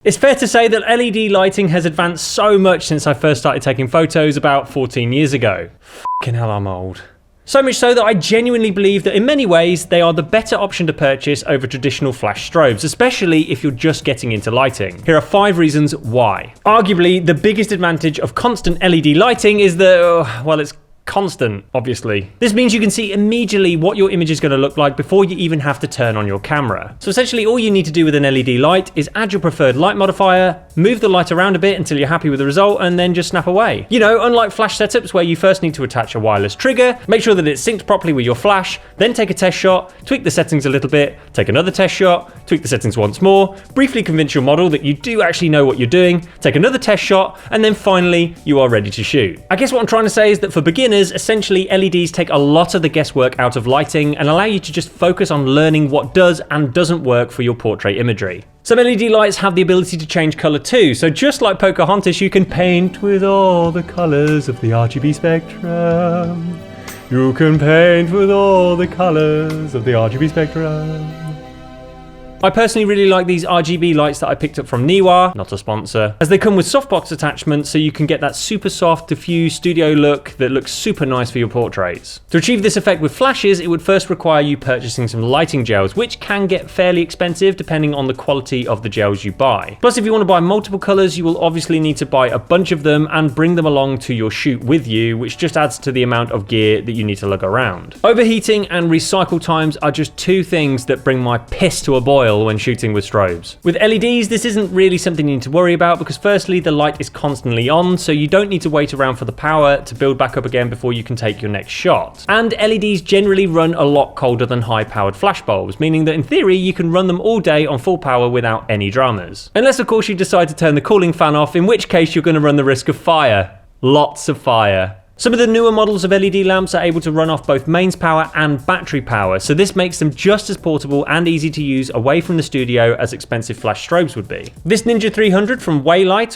It's fair to say that LED lighting has advanced so much since I first started taking photos about 14 years ago. Fucking hell, I'm old. So much so that I genuinely believe that in many ways they are the better option to purchase over traditional flash strobes, especially if you're just getting into lighting. Here are 5 reasons why. Arguably, the biggest advantage of constant LED lighting is that, well, it's constant, obviously. This means you can see immediately what your image is going to look like before you even have to turn on your camera. So essentially all you need to do with an LED light is add your preferred light modifier, move the light around a bit until you're happy with the result, and then just snap away. You know, unlike flash setups where you first need to attach a wireless trigger, make sure that it's synced properly with your flash, then take a test shot, tweak the settings a little bit, take another test shot, tweak the settings once more, briefly convince your model that you do actually know what you're doing, take another test shot, and then finally you are ready to shoot. I guess what I'm trying to say is that for beginners, essentially LEDs take a lot of the guesswork out of lighting and allow you to just focus on learning what does and doesn't work for your portrait imagery. Some LED lights have the ability to change color too, so just like Pocahontas, you can paint with all the colors of the RGB spectrum. You can paint with all the colors of the RGB spectrum. I personally really like these RGB lights that I picked up from Neewer, not a sponsor, as they come with softbox attachments so you can get that super soft, diffused studio look that looks super nice for your portraits. To achieve this effect with flashes, it would first require you purchasing some lighting gels, which can get fairly expensive depending on the quality of the gels you buy. Plus, if you want to buy multiple colors, you will obviously need to buy a bunch of them and bring them along to your shoot with you, which just adds to the amount of gear that you need to lug around. Overheating and recycle times are just 2 things that bring my piss to a boil when shooting with strobes. With LEDs, this isn't really something you need to worry about because firstly, the light is constantly on, so you don't need to wait around for the power to build back up again before you can take your next shot. And LEDs generally run a lot colder than high-powered flash bulbs, meaning that in theory, you can run them all day on full power without any dramas. Unless, of course, you decide to turn the cooling fan off, in which case you're going to run the risk of fire. Lots of fire. Some of the newer models of LED lamps are able to run off both mains power and battery power, so this makes them just as portable and easy to use away from the studio as expensive flash strobes would be. This Ninja 300 from Weeylite,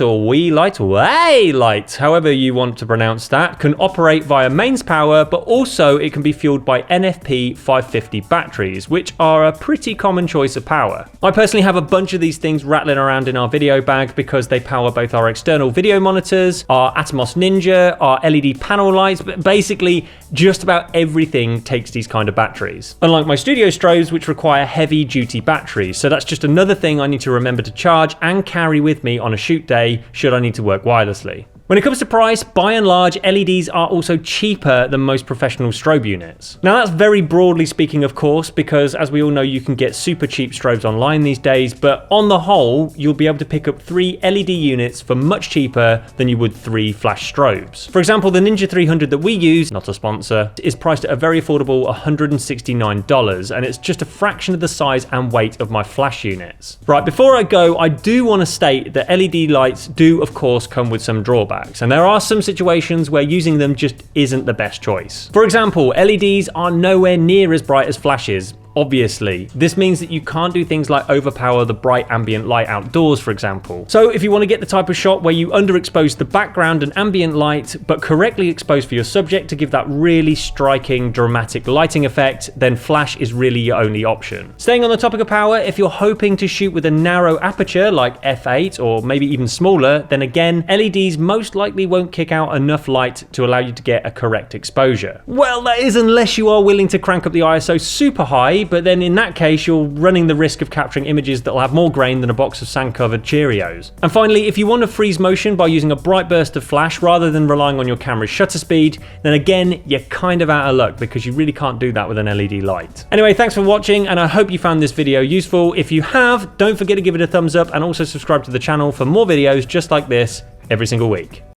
however you want to pronounce that, can operate via mains power, but also it can be fueled by NFP 550 batteries, which are a pretty common choice of power. I personally have a bunch of these things rattling around in our video bag because they power both our external video monitors, our Atomos Ninja, our LED panel lights, but basically just about everything takes these kind of batteries. Unlike my studio strobes, which require heavy duty batteries, so that's just another thing I need to remember to charge and carry with me on a shoot day should I need to work wirelessly. When it comes to price, by and large, LEDs are also cheaper than most professional strobe units. Now that's very broadly speaking, of course, because as we all know, you can get super cheap strobes online these days, but on the whole, you'll be able to pick up 3 LED units for much cheaper than you would 3 flash strobes. For example, the Ninja 300 that we use, not a sponsor, is priced at a very affordable $169, and it's just a fraction of the size and weight of my flash units. Right, before I go, I do want to state that LED lights do, of course, come with some drawbacks. And there are some situations where using them just isn't the best choice. For example, LEDs are nowhere near as bright as flashes. Obviously, this means that you can't do things like overpower the bright ambient light outdoors, for example. So if you want to get the type of shot where you underexpose the background and ambient light, but correctly expose for your subject to give that really striking, dramatic lighting effect, then flash is really your only option. Staying on the topic of power, if you're hoping to shoot with a narrow aperture like f8 or maybe even smaller, then again, LEDs most likely won't kick out enough light to allow you to get a correct exposure. Well, that is unless you are willing to crank up the ISO super high, but then in that case you're running the risk of capturing images that will have more grain than a box of sand-covered Cheerios. And finally, if you want to freeze motion by using a bright burst of flash rather than relying on your camera's shutter speed, then again, you're kind of out of luck because you really can't do that with an LED light. Anyway, thanks for watching and I hope you found this video useful. If you have, don't forget to give it a thumbs up and also subscribe to the channel for more videos just like this every single week.